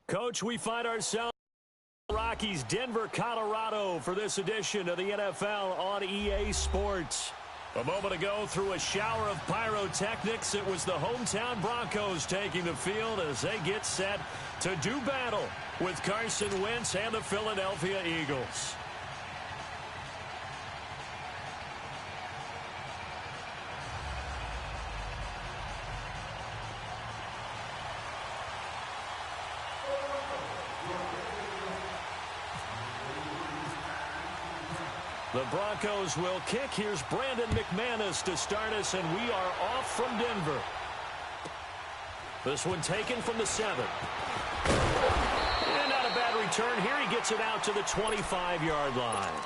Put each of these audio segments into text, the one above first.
Coach, we find ourselves Rockies, Denver, Colorado for this edition of the NFL on EA Sports. A moment ago, through a shower of pyrotechnics, it was the hometown Broncos taking the field as they get set to do battle with Carson Wentz and the Philadelphia Eagles. The Broncos will kick. Here's Brandon McManus to start us, and we are off from Denver. This one taken from the 7. And not a bad return here. He gets it out to the 25-yard line.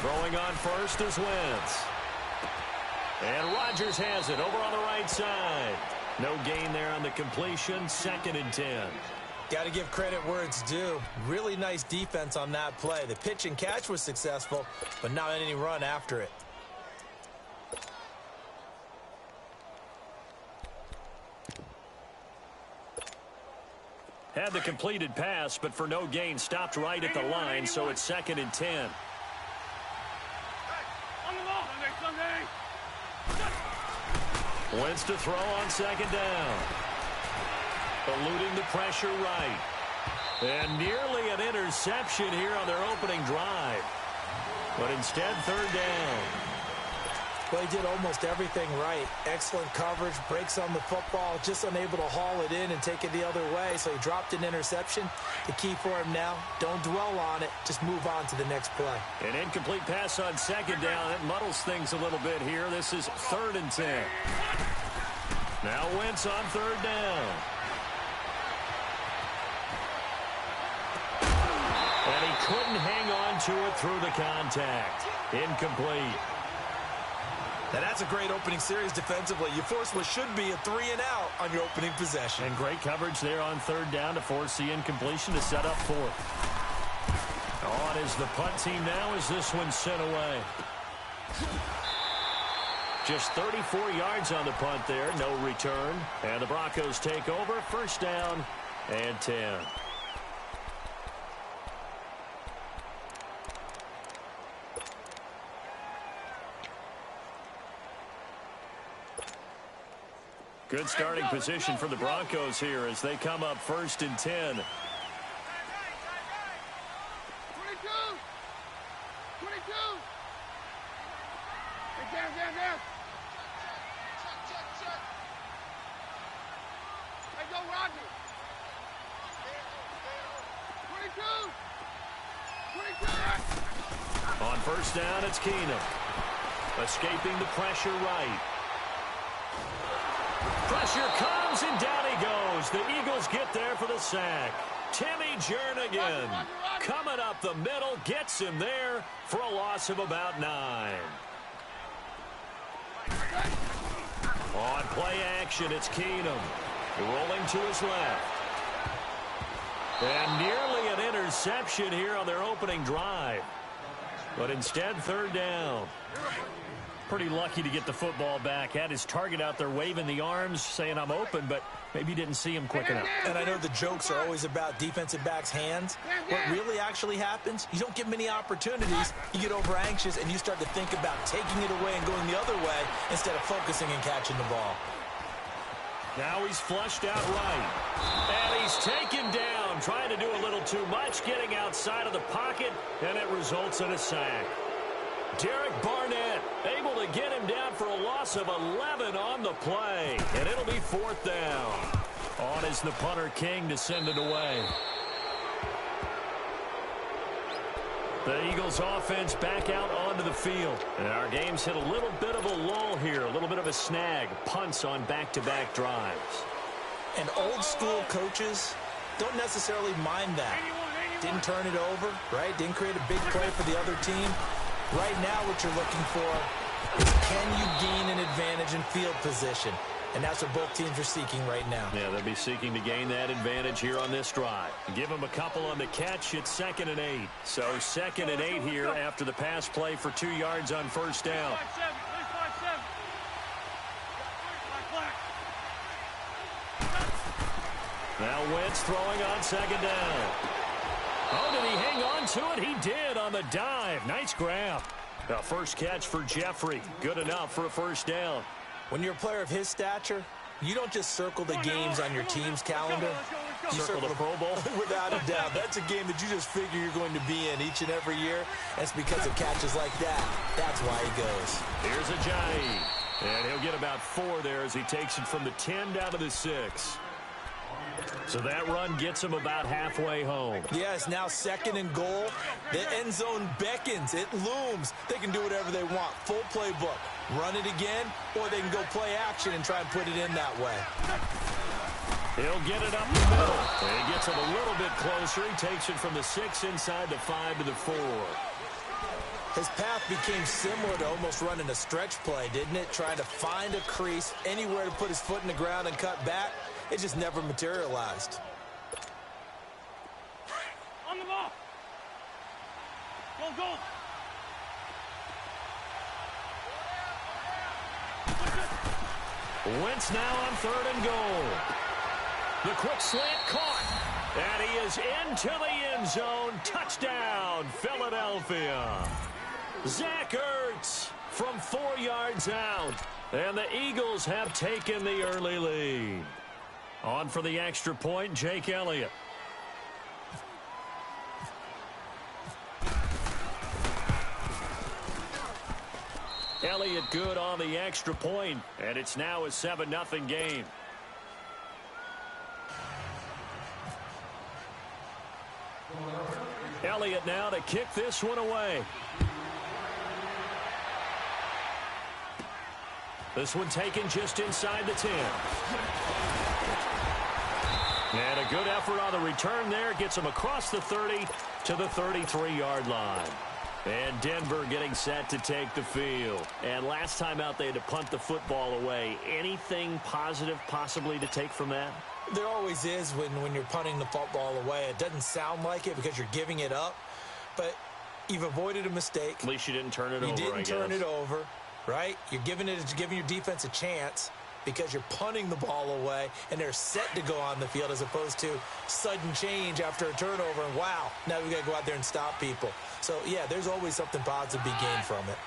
Throwing on first is Wentz. And Rodgers has it over on the right side. No gain there on the completion. 2nd and 10. Got to give credit where it's due. Really nice defense on that play. The pitch and catch was successful, but not any run after it. Had the completed pass, but for no gain, stopped right at the line, so it's 2nd and 10. Wentz to throw on 2nd down. Eluding the pressure right. And nearly an interception here on their opening drive. But instead, 3rd down. Well, he did almost everything right. Excellent coverage, breaks on the football, just unable to haul it in and take it the other way, so he dropped an interception. The key for him now, don't dwell on it, just move on to the next play. An incomplete pass on 2nd down. It muddles things a little bit here. This is 3rd and 10. Now Wentz on 3rd down. And he couldn't hang on to it through the contact. Incomplete. Now that's a great opening series defensively. You force what should be a 3-and-out on your opening possession. And great coverage there on 3rd down to force the incompletion to set up 4th. On is the punt team now as this one's sent away. Just 34 yards on the punt there, no return. And the Broncos take over, 1st down and 10. Good starting position for the Broncos here as they come up 1st and 10. 22. 22. Hey, down. Check. Hey, go, Rodgers. 22. On 1st down, it's Keenum. Escaping the pressure right. Pressure comes, and down he goes. The Eagles get there for the sack. Timmy Jernigan coming up the middle, gets him there for a loss of about 9. On play action, it's Keenum. Rolling to his left. And nearly an interception here on their opening drive. But instead, 3rd down. Pretty lucky to get the football back. Had his target out there waving the arms, saying I'm open, but maybe didn't see him quick enough. And I know the jokes are always about defensive backs' hands. What really actually happens, you don't get many opportunities. You get over anxious, and you start to think about taking it away and going the other way instead of focusing and catching the ball. Now he's flushed out right. And he's taken down, trying to do a little too much, getting outside of the pocket, and it results in a sack. Derek Barnett able to get him down for a loss of 11 on the play. And it'll be 4th down. On is the punter King to send it away. The Eagles offense back out onto the field. And our game's hit a little bit of a lull here, a little bit of a snag. Punts on back-to-back drives. And old school coaches, don't necessarily mind that. Didn't turn it over, right? Didn't create a big play for the other team. Right now what you're looking for is can you gain an advantage in field position? And that's what both teams are seeking right now. Yeah, they'll be seeking to gain that advantage here on this drive. Give them a couple on the catch. It's 2nd and 8. So 2nd and 8 here after the pass play for 2 yards on first down. Now Wentz throwing on 2nd down. Oh, did he hang on to it? He did on the dive. Nice grab. The first catch for Jeffrey. Good enough for a first down. When you're a player of his stature, you don't just circle the games on your team's calendar. You circle the Pro Bowl? Without a doubt. That's a game that you just figure you're going to be in each and every year. That's because of catches like that. That's why he goes. Here's Ajayi. And he'll get about 4 there as he takes it from the 10 down to the 6. So that run gets him about halfway home. Yes, now 2nd and goal. The end zone beckons. It looms. They can do whatever they want. Full playbook. Run it again, or they can go play action and try and put it in that way. He'll get it up the middle. And he gets it a little bit closer. He takes it from the 6 inside the 5 to the 4. His path became similar to almost running a stretch play, didn't it? Trying to find a crease, anywhere to put his foot in the ground and cut back. It just never materialized. On the ball. Go. Wentz now on 3rd and goal. The quick slant caught. And he is into the end zone. Touchdown, Philadelphia. Zach Ertz from 4 yards out. And the Eagles have taken the early lead. On for the extra point, Jake Elliott. Elliott good on the extra point, and it's now a 7-0 game. Elliott now to kick this one away. This one taken just inside the 10. And a good effort on the return there. Gets him across the 30 to the 33-yard line. And Denver getting set to take the field. And last time out, they had to punt the football away. Anything positive possibly to take from that? There always is when you're punting the football away. It doesn't sound like it because you're giving it up. But you've avoided a mistake. At least you didn't turn it over, You didn't turn it over, right? You're giving your defense a chance because you're punting the ball away, and they're set to go on the field as opposed to sudden change after a turnover, and wow, now we got to go out there and stop people. So, yeah, there's always something positive to be gained from it.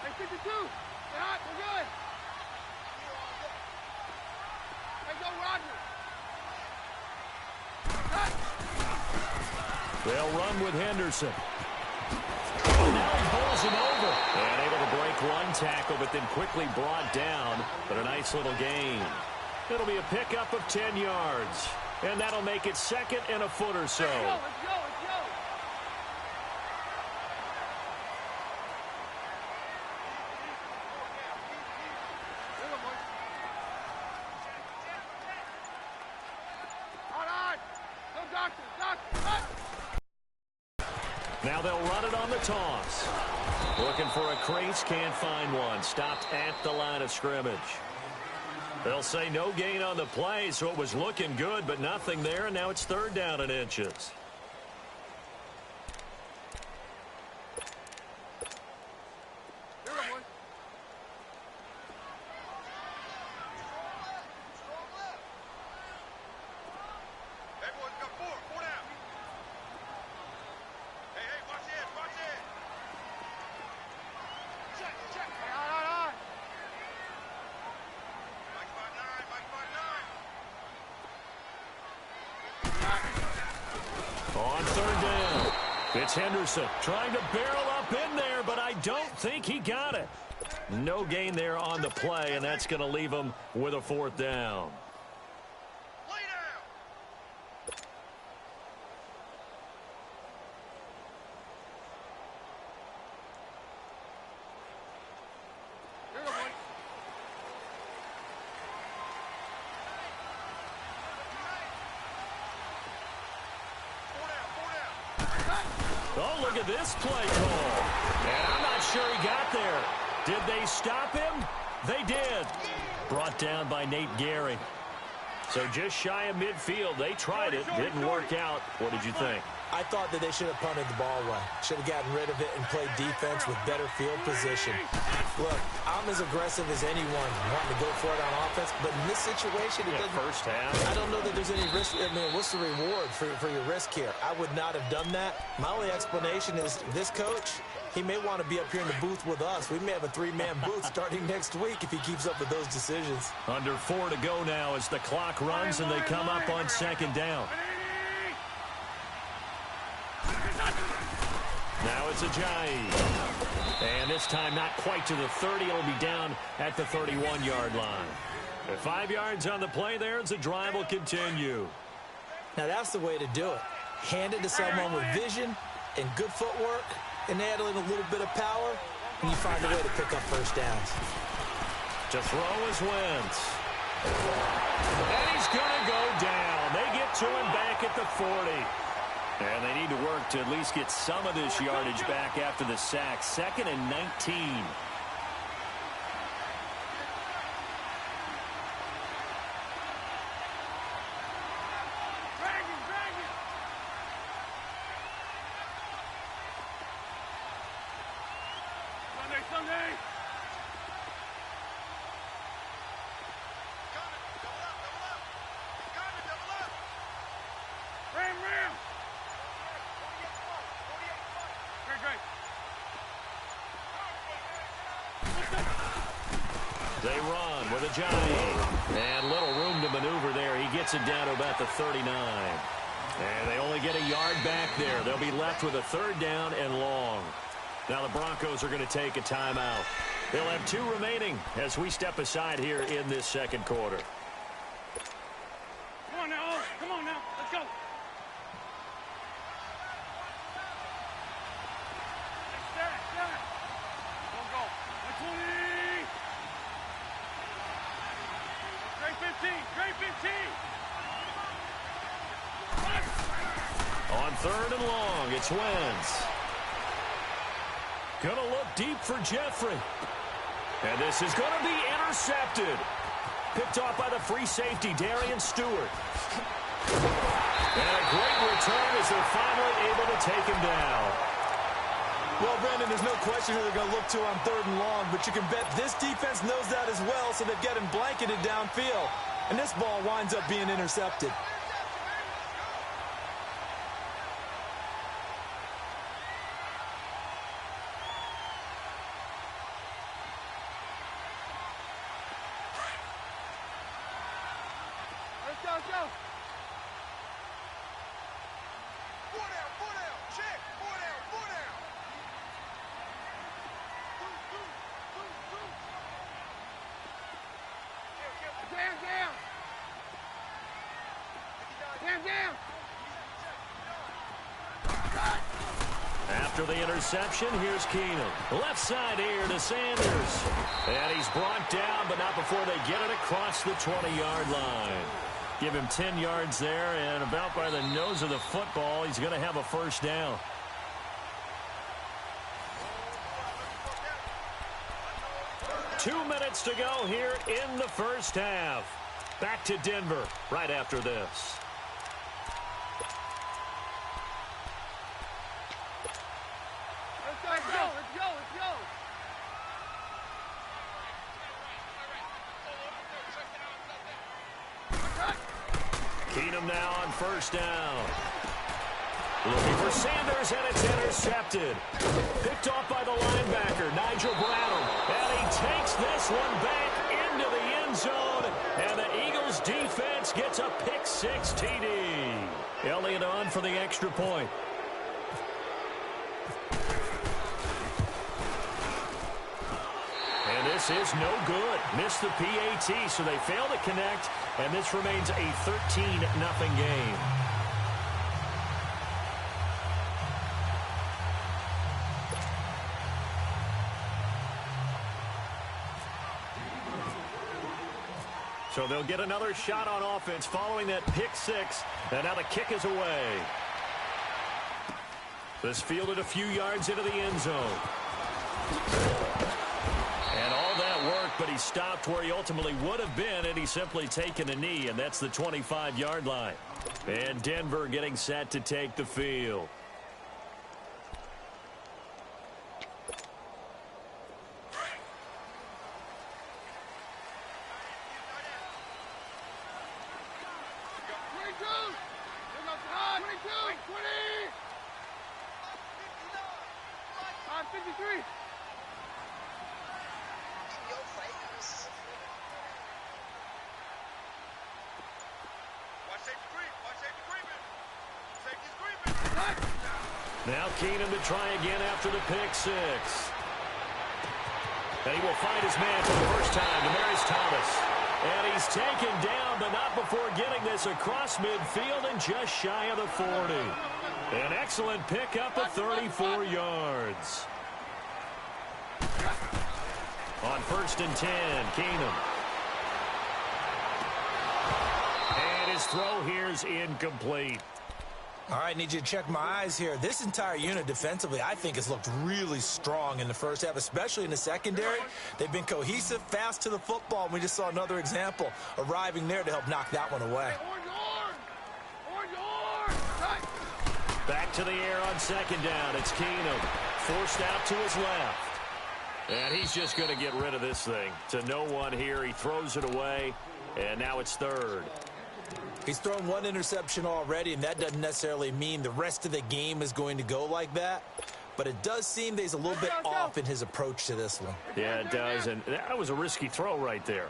Hey, 52. Get hot. We're good. Hey, go, Rodney. They'll run with Henderson. Oh, now he bowls him over. And able to break one tackle, but then quickly brought down. But a nice little gain. It'll be a pickup of 10 yards. And that'll make it 2nd and a foot or so. Let's go. Let's go. Now they'll run it on the toss. Looking for a crease, can't find one. Stopped at the line of scrimmage. They'll say no gain on the play, so it was looking good, but nothing there, and now it's 3rd down and inches. On 3rd down, it's Henderson trying to barrel up in there, but I don't think he got it. No gain there on the play, and that's going to leave him with a 4th down. Oh, look at this play call. And I'm not sure he got there. Did they stop him? They did. Brought down by Nate Gehring. So just shy of midfield. They tried it. Didn't work out. What did you think? I thought that they should have punted the ball away. Should have gotten rid of it and played defense with better field position. Look, I'm as aggressive as anyone wanting to go for it on offense, but in this situation, it doesn't. First half. I don't know that there's any risk. I mean, what's the reward for your risk here? I would not have done that. My only explanation is this coach, he may want to be up here in the booth with us. We may have a three-man booth starting next week if he keeps up with those decisions. Under 4 to go now as the clock runs and they come up on second down. Now it's Ajayi. And this time not quite to the 30. It'll be down at the 31-yard line. At 5 yards on the play there, the drive will continue. Now that's the way to do it. Hand it to someone with vision and good footwork, and add in a little bit of power, and you find a way to pick up first downs. To throw is Wentz. And he's going to go down. They get to him back at the 40. And they need to work to at least get some of this yardage back after the sack. 2nd and 19. Sunday. Ram. Great. They run with Ajayi. And little room to maneuver there. He gets it down to about the 39. And they only get a yard back there. They'll be left with a 3rd down and long. Now the Broncos are going to take a timeout. They'll have 2 remaining as we step aside here in this second quarter. Come on now. Let's go. Start. Go. 20. Great 15. On 3rd and long, it's Wentz. Going to look deep for Jeffrey. And this is going to be intercepted. Picked off by the free safety, Darian Stewart. And a great return as they're finally able to take him down. Well, Brandon, there's no question who they're going to look to on 3rd and long, but you can bet this defense knows that as well, so they've got him blanketed downfield. And this ball winds up being intercepted. Let's go. Four down, check, four down. Down. After the interception, here's Keenum. Left side here to Sanders. And he's brought down, but not before they get it across the 20-yard line. Give him 10 yards there, and about by the nose of the football, he's going to have a 1st down. Two minutes to go here in the first half. Back to Denver right after this. Let's go. Keenum now on 1st down. Looking for Sanders, and it's intercepted. Picked off by the linebacker, Nigel Bradham. And he takes this one back into the end zone. And the Eagles defense gets a pick-6 TD. Elliott on for the extra point. And this is no good. Missed the PAT, so they fail to connect. And this remains a 13-0 game. So they'll get another shot on offense following that pick-6. And now the kick is away. This fielded a few yards into the end zone. And all that work, but he stopped where he ultimately would have been, and he's simply taken a knee, and that's the 25-yard line. And Denver getting set to take the field. Now Keenum to try again after the pick six. And he will find his man for the first time, Demaryius Thomas. And he's taken down, but not before getting this across midfield and just shy of the 40. An excellent pickup of 34 yards. On 1st and 10, Keenum. And his throw here is incomplete. All right, need you to check my eyes here. This entire unit defensively, I think, has looked really strong in the first half, especially in the secondary. They've been cohesive, fast to the football, and we just saw another example arriving there to help knock that one away. Back to the air on 2nd down. It's Keenum, forced out to his left. And he's just going to get rid of this thing. To no one here. He throws it away, and now it's 3rd. He's thrown one interception already, and that doesn't necessarily mean the rest of the game is going to go like that. But it does seem that he's a little bit off in his approach to this one. Yeah, it does, and that was a risky throw right there.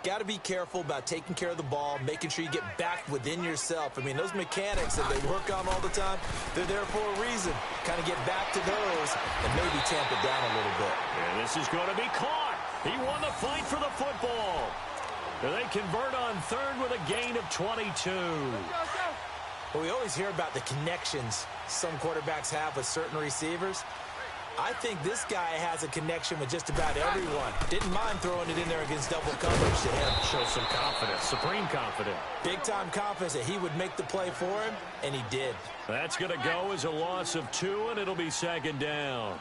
Got to be careful about taking care of the ball, making sure you get back within yourself. I mean, those mechanics that they work on all the time, they're there for a reason. Kind of get back to those and maybe tamp it down a little bit. And this is going to be caught. He won the fight for the football. They convert on 3rd with a gain of 22. Well, we always hear about the connections some quarterbacks have with certain receivers. I think this guy has a connection with just about everyone. Didn't mind throwing it in there against double coverage to him. Shows some confidence, supreme confidence. Big-time confidence that he would make the play for him, and he did. That's going to go as a loss of 2, and it'll be 2nd down.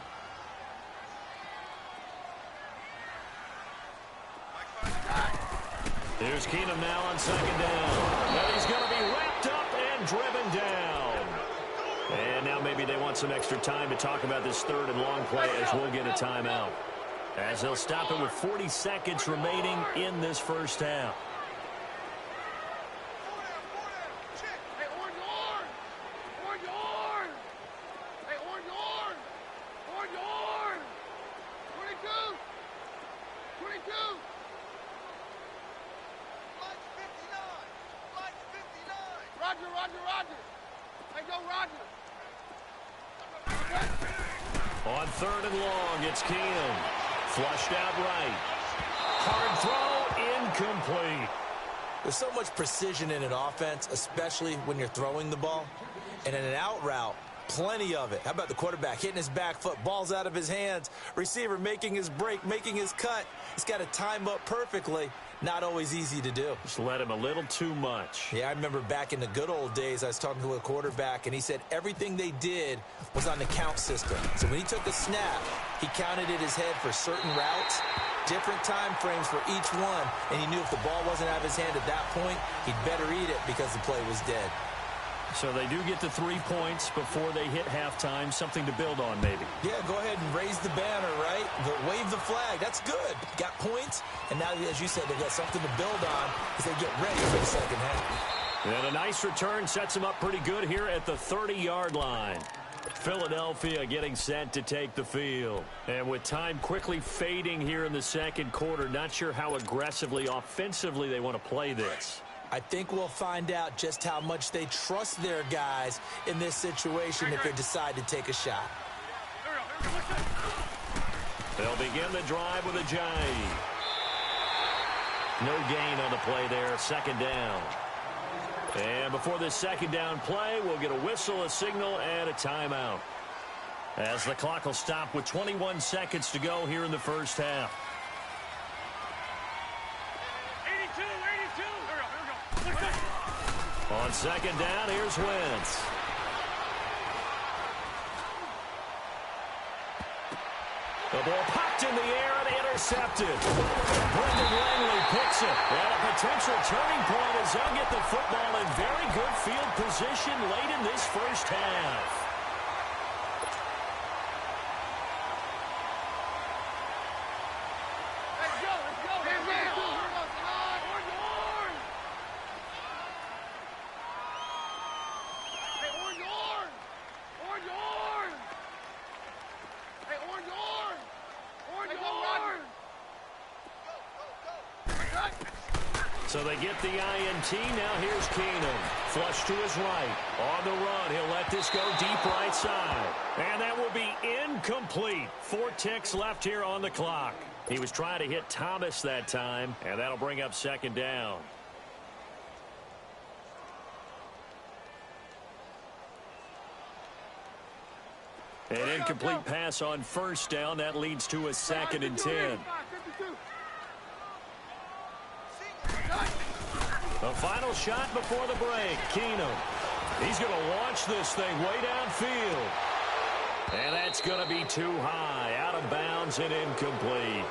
Here's Keenum now on 2nd down. And he's going to be wrapped up and driven down. And now maybe they want some extra time to talk about this 3rd and long play as we'll get a timeout. As they'll stop it with 40 seconds remaining in this first half. On 3rd and long, it's Keenum. Flushed out right. Hard throw, incomplete. There's so much precision in an offense, especially when you're throwing the ball. And in an out route, plenty of it. How about the quarterback hitting his back foot, ball's out of his hands, receiver making his break, making his cut. He's got to time up perfectly. Not always easy to do. Just let him a little too much. Yeah, I remember back in the good old days, I was talking to a quarterback, and he said everything they did was on the count system. So when he took a snap, he counted in his head for certain routes, different time frames for each one, and he knew if the ball wasn't out of his hand at that point, he'd better eat it because the play was dead. So they do get the 3 points before they hit halftime. Something to build on, maybe. Yeah, go ahead and raise the banner, right? Wave the flag. That's good. Got points, and now, as you said, they've got something to build on as they get ready for the second half. And a nice return sets them up pretty good here at the 30-yard line. Philadelphia getting set to take the field. And with time quickly fading here in the second quarter, not sure how aggressively, offensively they want to play this. I think we'll find out just how much they trust their guys in this situation if they decide to take a shot. They'll begin the drive with a jive. No gain on the play there, 2nd down. And before this 2nd down play, we'll get a whistle, a signal, and a timeout. As the clock will stop with 21 seconds to go here in the first half. On 2nd down, here's Wentz. The ball popped in the air and intercepted. Brendan Langley picks it. And a potential turning point as they'll get the football in very good field position late in this first half. So they get the INT. Now here's Keenum. Flush to his right. On the run. He'll let this go deep right side. And that will be incomplete. 4 ticks left here on the clock. He was trying to hit Thomas that time, and that'll bring up second down. An incomplete pass on first down. That leads to a 2nd and 10. The final shot before the break. Keenum. He's going to launch this thing way downfield. And that's going to be too high. Out of bounds and incomplete.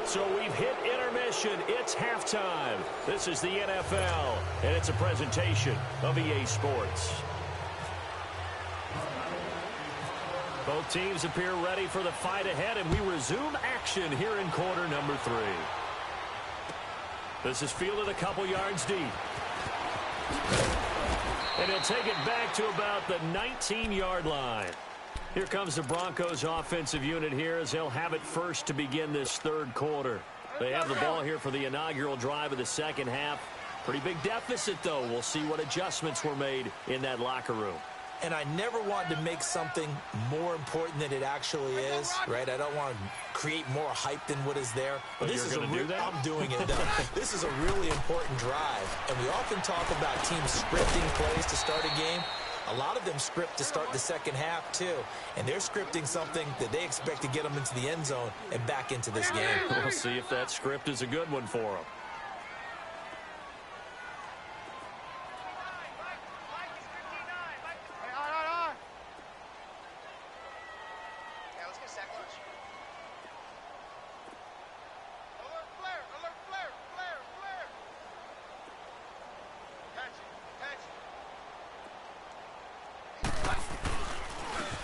So we've hit intermission. It's halftime. This is the NFL, and it's a presentation of EA Sports. Both teams appear ready for the fight ahead, and we resume action here in quarter number 3. This is fielded a couple yards deep. And he'll take it back to about the 19-yard line. Here comes the Broncos offensive unit here as they'll have it first to begin this third quarter. They have the ball here for the inaugural drive of the second half. Pretty big deficit, though. We'll see what adjustments were made in that locker room. And I never want to make something more important than it actually is, right? I don't want to create more hype than what is there. But this is do that? I'm doing it, though. This is a really important drive. And we often talk about teams scripting plays to start a game. A lot of them script to start the second half, too. And they're scripting something that they expect to get them into the end zone and back into this game. We'll see if that script is a good one for them.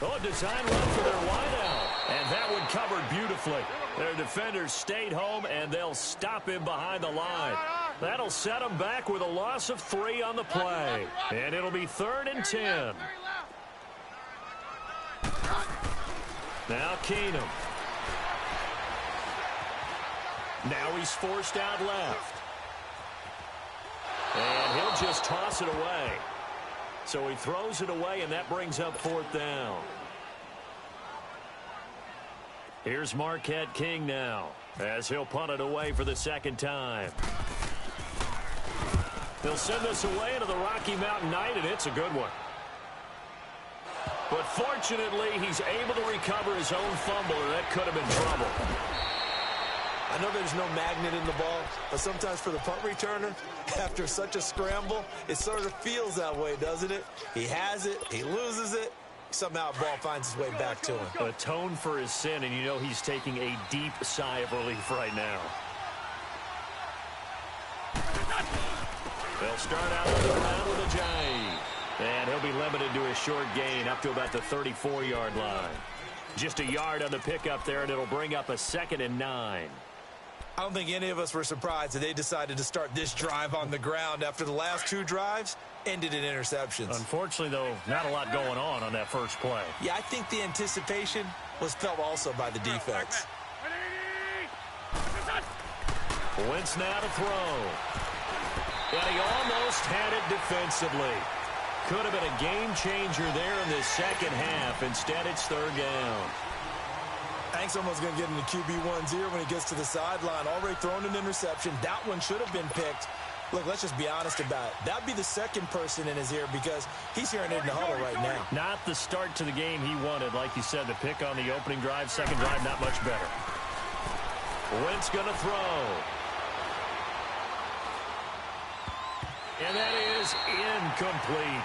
Oh, design run for their wideout. And that one covered beautifully. Their defenders stayed home, and they'll him him behind the line. That'll set them back with a loss of 3 on the play. And it'll be 3rd and 10. Now Keenum. Now he's forced out left. And he'll just toss it away. So he throws it away, and that brings up 4th down. Here's Marquette King now, as he'll punt it away for the 2nd time. He'll send this away into the Rocky Mountain Night, and it's a good one. But fortunately, he's able to recover his own fumble, and that could have been trouble. I know there's no magnet in the ball, but sometimes for the punt returner, after such a scramble, it sort of feels that way, doesn't it? He has it, he loses it, somehow the ball finds its way back to him. Atone for his sin, and you know he's taking a deep sigh of relief right now. They'll start out the round with a jive. And he'll be limited to a short gain up to about the 34-yard line. Just a yard on the pickup there, and it'll bring up a 2nd and 9. I don't think any of us were surprised that they decided to start this drive on the ground after the last 2 drives ended in interceptions. Unfortunately, though, not a lot going on that first play. Yeah, I think the anticipation was felt also by the defense. Wentz now to throw. And he almost had it defensively. Could have been a game changer there in this second half. Instead, it's 3rd down. Hank's almost going to get into QB1's ear when he gets to the sideline. Already thrown an interception. That one should have been picked. Look, let's just be honest about it. That'd be the 2nd person in his ear because he's hearing it in the huddle right now. Not the start to the game he wanted. Like you said, the pick on the opening drive, second drive, not much better. Wentz going to throw. And that is incomplete.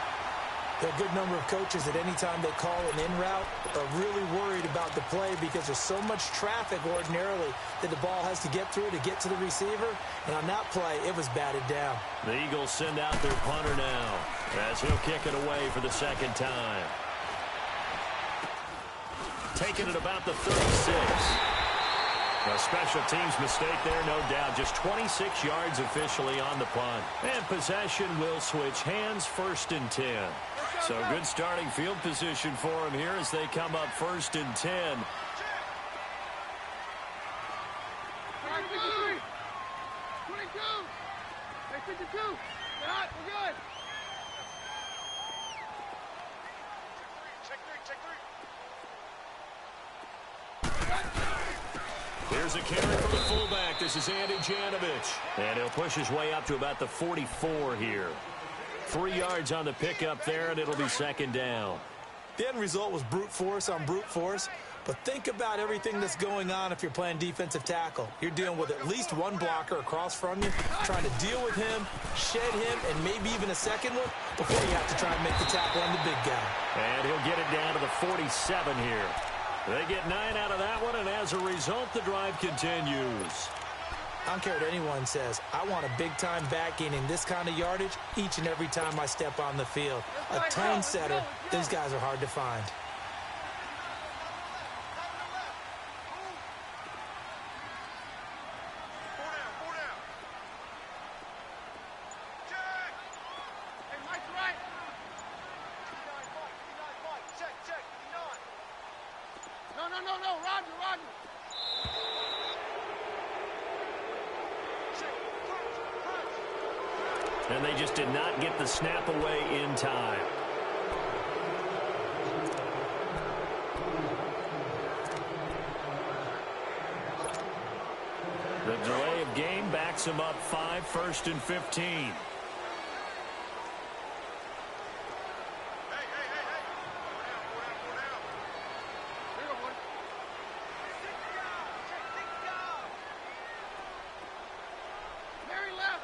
There are a good number of coaches that anytime they call an in route are really worried about the play because there's so much traffic ordinarily that the ball has to get through to get to the receiver. And on that play, it was batted down. The Eagles send out their punter now as he'll kick it away for the second time. Taking it about the 36. A special teams mistake there, no doubt. Just 26 yards officially on the punt. And possession will switch hands, 1st and 10. So good starting field position for them here as they come up 1st and 10. 22. Hey, 52. Get hot. We're good. Check three. Here's a carry from the fullback. This is Andy Janovich. And he'll push his way up to about the 44 here. 3 yards on the pickup there, and it'll be 2nd down. The end result was brute force on brute force. But think about everything that's going on if you're playing defensive tackle. You're dealing with at least one blocker across from you, trying to deal with him, shed him, and maybe even a second one before you have to try and make the tackle on the big guy. And he'll get it down to the 47 here. They get 9 out of that one, and as a result, the drive continues. I don't care what anyone says. I want a big-time back gaining this kind of yardage each and every time I step on the field. A tone setter, these guys are hard to find. Four down. Check. Hey, Mike's right. 59, Mike. Check. 59. No. Roger. Check. Punch. And they just did not get the snap away in time. The delay of game backs him up 5, 1st and 15. Hey. Four down. Here you go, boy. Mary left.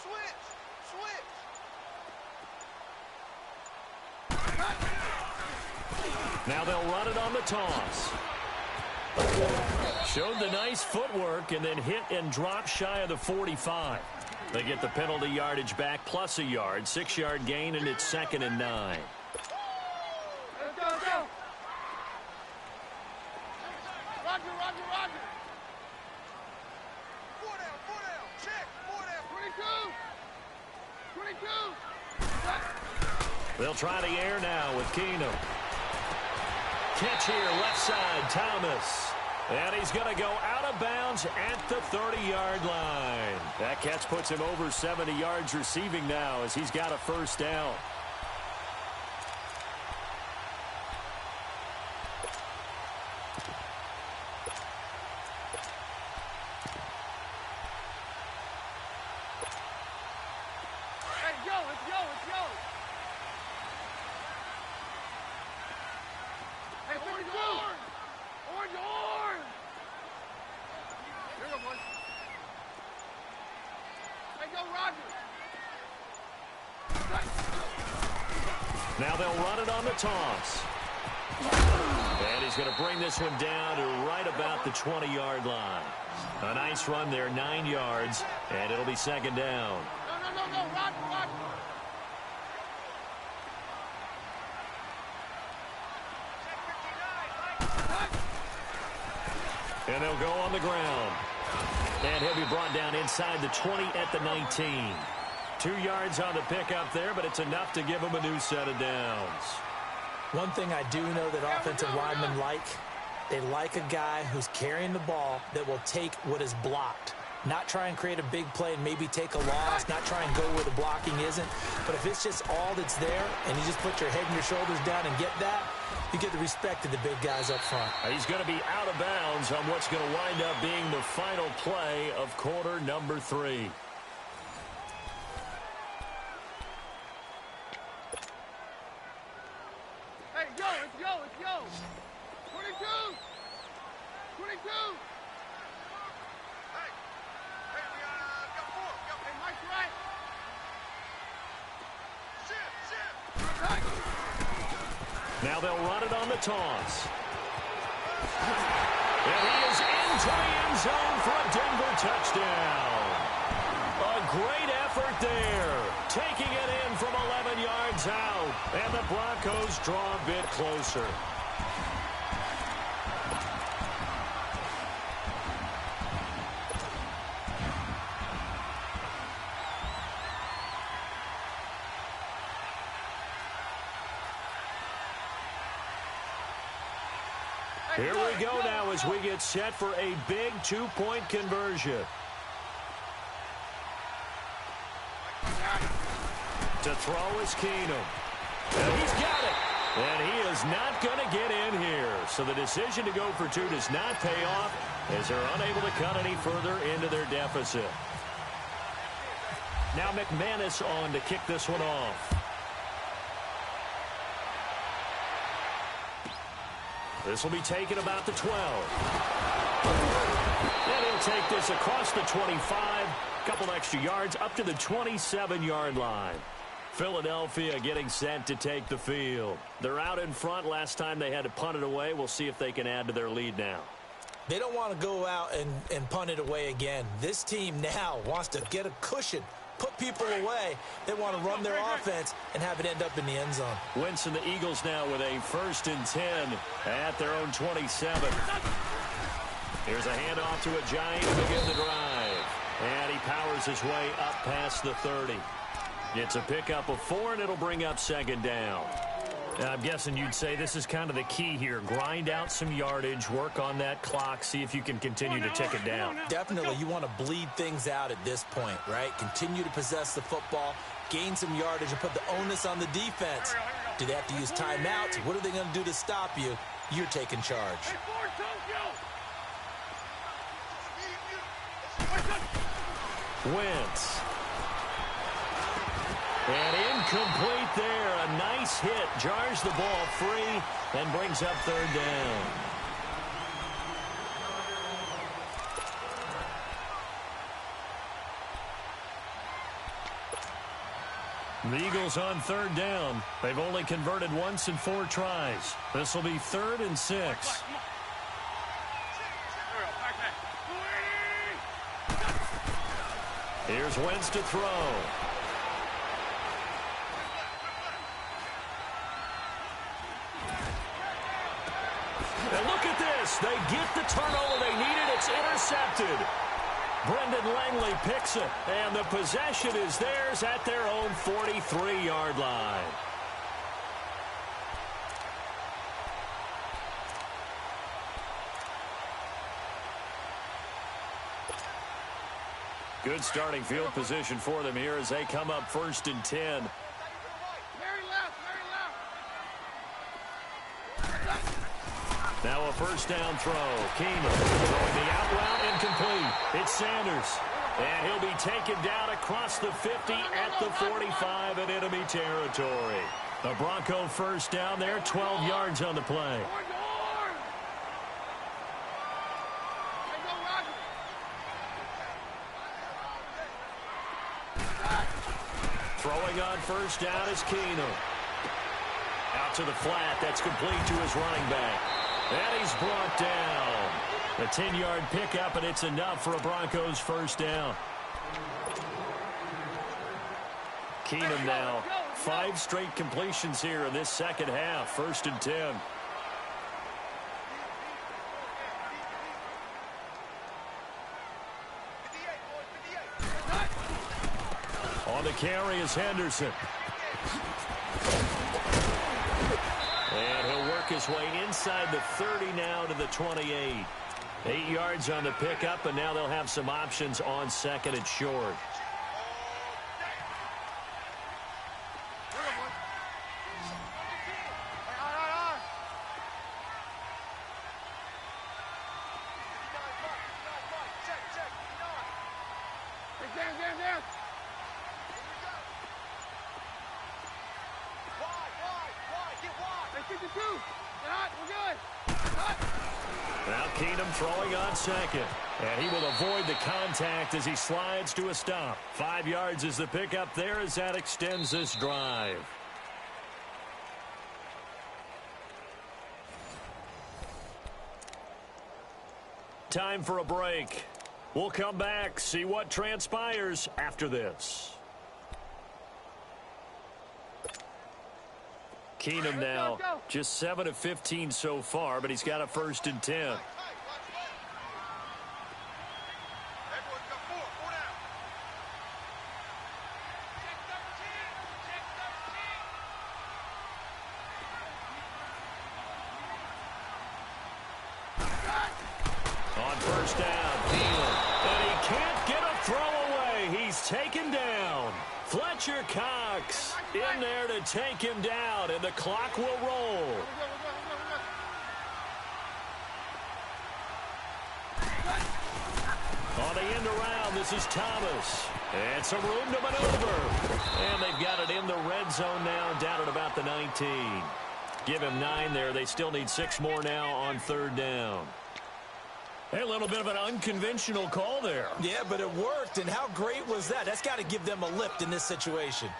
Switch. Now they'll run it on the toss. Showed the nice footwork and then hit and drop shy of the 45. They get the penalty yardage back plus a yard, 6-yard gain, and it's 2nd and 9. Let's go. Roger. Four down. Check. 22. They'll try the air now with Keenum. Catch here, left side, Thomas. And he's going to go out of bounds at the 30-yard line. That catch puts him over 70 yards receiving now as he's got a 1st down. Hey, let's go. Hey, 42. Orange. Here you go, boy. Hey, go, Roger. Now they'll run it on the toss. And he's going to bring this one down to right about the 20-yard line. A nice run there, 9 yards, and it'll be 2nd down. No, Roger. And they'll go on the ground. And he'll be brought down inside the 20 at the 19. 2 yards on the pickup there, but it's enough to give him a new set of downs. One thing I do know that offensive linemen like, they like a guy who's carrying the ball that will take what is blocked. Not try and create a big play and maybe take a loss, not try and go where the blocking isn't. But if it's just all that's there and you just put your head and your shoulders down and get that, you get the respect of the big guys up front. He's going to be out of bounds on what's going to wind up being the final play of quarter number 3. Hey, let's go. 22. Hey, we got 4. Now they'll run it on the toss. And he is into the end zone for a Denver touchdown. A great effort there. Taking it in from 11 yards out. And the Broncos draw a bit closer. Here we go now as we get set for a big two-point conversion. To throw is Keenum. And he's got it. And he is not going to get in here. So the decision to go for two does not pay off as they're unable to cut any further into their deficit. Now McManus on to kick this one off. This will be taken about the 12. And he'll take this across the 25. Couple extra yards up to the 27-yard line. Philadelphia getting set to take the field. They're out in front. Last time they had to punt it away. We'll see if they can add to their lead now. They don't want to go out and punt it away again. This team now wants to get a cushion, put people away. They want to run their offense and have it end up in the end zone. Wentz and the Eagles now with a 1st and 10 at their own 27. Here's a handoff to a Giant to begin the drive. And he powers his way up past the 30. It's a pickup of 4, and it'll bring up 2nd down. I'm guessing you'd say this is kind of the key here. Grind out some yardage, work on that clock, see if you can continue to tick it down. Definitely, you want to bleed things out at this point, right? Continue to possess the football, gain some yardage, and put the onus on the defense. Do they have to use timeouts? What are they going to do to stop you? You're taking charge. Wentz. And incomplete there. A nice hit. Jars the ball free and brings up 3rd down. The Eagles on 3rd down. They've only converted once in 4 tries. This will be 3rd and 6. Here's Wentz to throw. And look at this. They get the turnover they needed. It's intercepted. Brendan Langley picks it. And the possession is theirs at their own 43-yard line. Good starting field position for them here as they come up 1st and 10. Now a 1st down throw. Keenum throwing the out route incomplete. It's Sanders. And he'll be taken down across the 50 at the 45 in enemy territory. A Bronco 1st down there, 12 yards on the play. Throwing on 1st down is Keenum. Out to the flat. That's complete to his running back. And he's brought down. A 10-yard pickup, and it's enough for a Broncos 1st down. Keenum now. 5 straight completions here in this 2nd half. 1st and 10. On the carry is Henderson. And he'll work his way inside the 30 now to the 28. 8 yards on the pickup, and now they'll have some options on 2nd and short. Now Keenum throwing on 2nd. And he will avoid the contact as he slides to a stop. 5 yards is the pickup there as that extends this drive. Time for a break. We'll come back, see what transpires after this. Keenum now just 7 of 15 so far, but he's got a 1st and 10. Everyone got four down. Check 13. On 1st down, Keenum. And he can't get a throw away. He's taken down. Fletcher Cox in there to take him down, and the clock will roll. On the end around, this is Thomas. And some room to maneuver. And they've got it in the red zone now, down at about the 19. Give him 9 there. They still need 6 more now on 3rd down. Hey, a little bit of an unconventional call there. Yeah, but it worked, and how great was that? That's got to give them a lift in this situation.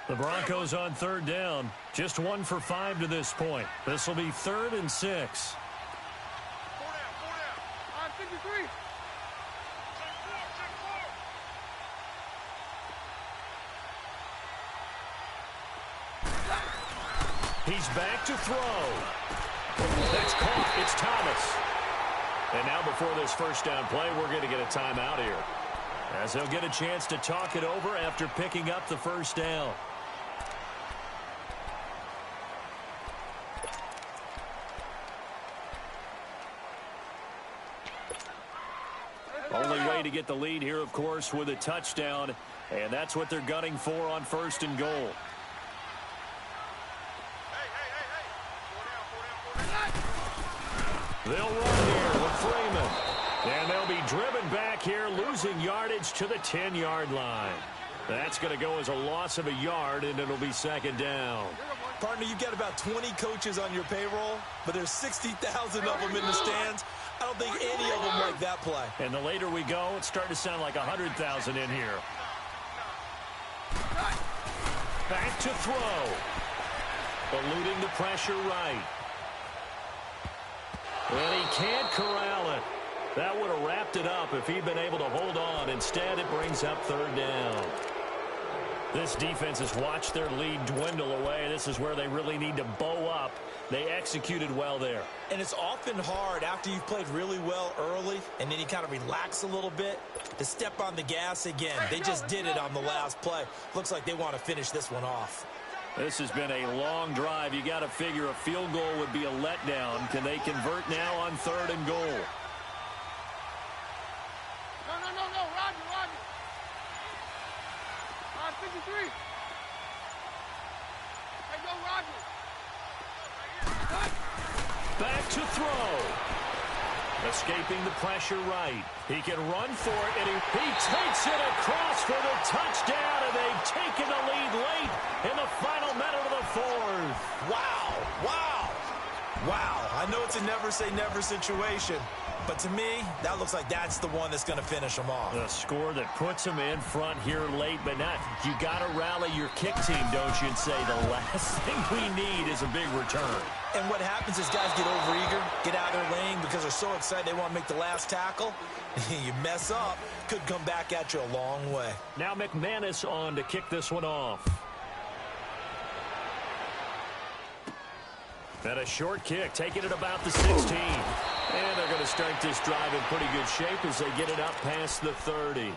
The Broncos on 3rd down. Just 1 for 5 to this point. This will be 3rd and 6. Four down. On 53. Check four. He's back to throw. That's caught. It's Thomas. And now before this 1st down play, we're going to get a timeout here, as they'll get a chance to talk it over after picking up the 1st down. Only way to get the lead here, of course, with a touchdown, and that's what they're gunning for on 1st and goal. Hey. Four down. They'll run here with Freeman. And they'll be driven back here, losing yardage to the 10-yard line. That's going to go as a loss of a yard, and it'll be 2nd down. Partner, you've got about 20 coaches on your payroll, but there's 60,000 of them in the stands. I don't think any of them like that play. And the later we go, it's starting to sound like 100,000 in here. Back to throw. Eluding the pressure right. And he can't corral it. That would have wrapped it up if he'd been able to hold on. Instead, it brings up 3rd down. This defense has watched their lead dwindle away. This is where they really need to bow up. They executed well there. And it's often hard after you've played really well early and then you kind of relax a little bit to step on the gas again. They just did it on the last play. Looks like they want to finish this one off. This has been a long drive. You got to figure a field goal would be a letdown. Can they convert now on 3rd and goal? No. Roger. On 53. Hey, go, Roger. Back to throw. Escaping the pressure right. He can run for it, and he takes it across for the touchdown, and they've taken the lead late in the final minute of the 4th. Wow. I know it's a never-say-never situation, but to me, that looks like that's the one that's going to finish them off. The score that puts them in front here late, but not. You got to rally your kick team, don't you, and say the last thing we need is a big return. And what happens is guys get overeager, get out of their lane because they're so excited they want to make the last tackle. You mess up, could come back at you a long way. Now McManus on to kick this one off. And a short kick, taking it about the 16. And they're going to start this drive in pretty good shape as they get it up past the 30.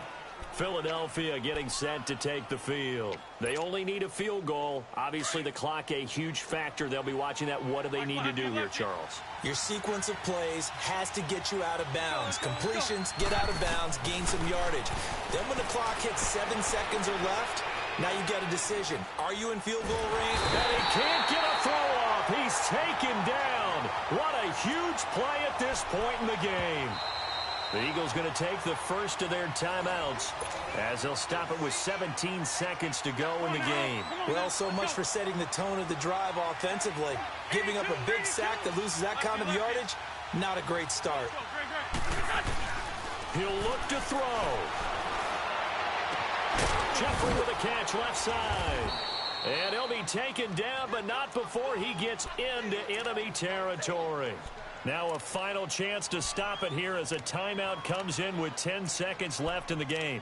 Philadelphia getting set to take the field. They only need a field goal. Obviously, the clock a huge factor. They'll be watching that. What do they need to do here, Charles? Your sequence of plays has to get you out of bounds. Completions, get out of bounds, gain some yardage. Then when the clock hits 7 seconds or left, now you get a decision. Are you in field goal range? And he can't get a throw off. He's taken down. What a huge play at this point in the game. The Eagles going to take the first of their timeouts as they'll stop it with 17 seconds to go in the game. Well, so much for setting the tone of the drive offensively. Giving up a big sack that loses that kind of yardage, not a great start. He'll look to throw. Jeffrey with a catch left side. And he'll be taken down, but not before he gets into enemy territory. Now a final chance to stop it here as a timeout comes in with 10 seconds left in the game.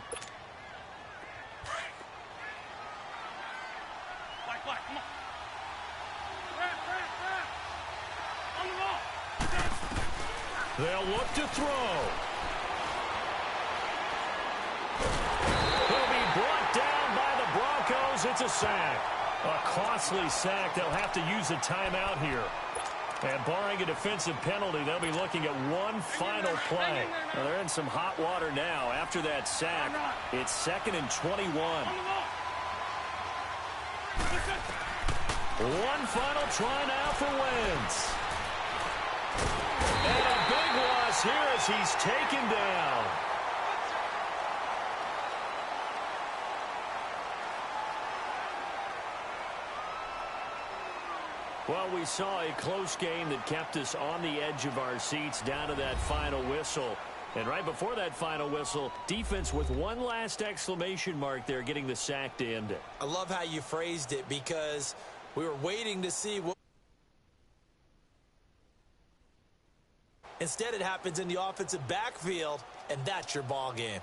Come on. On the ball. They'll look to throw. He'll be brought down by the Broncos. It's a sack. A costly sack. They'll have to use a timeout here. And barring a defensive penalty, they'll be looking at one final play. Well, they're in some hot water now. After that sack, it's 2nd and 21. One final try now for Wentz. And a big loss here as he's taken down. Well, we saw a close game that kept us on the edge of our seats down to that final whistle. And right before that final whistle, defense with one last exclamation mark there, getting the sack to end it. I love how you phrased it, because we were waiting to see what. Instead, it happens in the offensive backfield, and that's your ball game.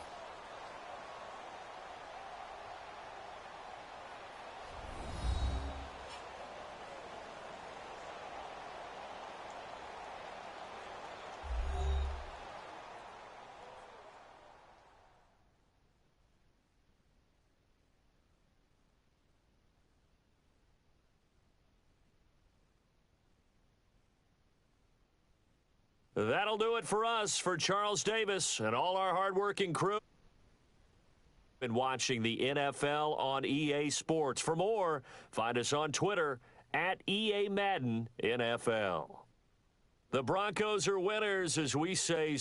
That'll do it for us, for Charles Davis and all our hardworking crew. Been watching the NFL on EA Sports. For more, find us on Twitter at EA Madden NFL. The Broncos are winners, as we say.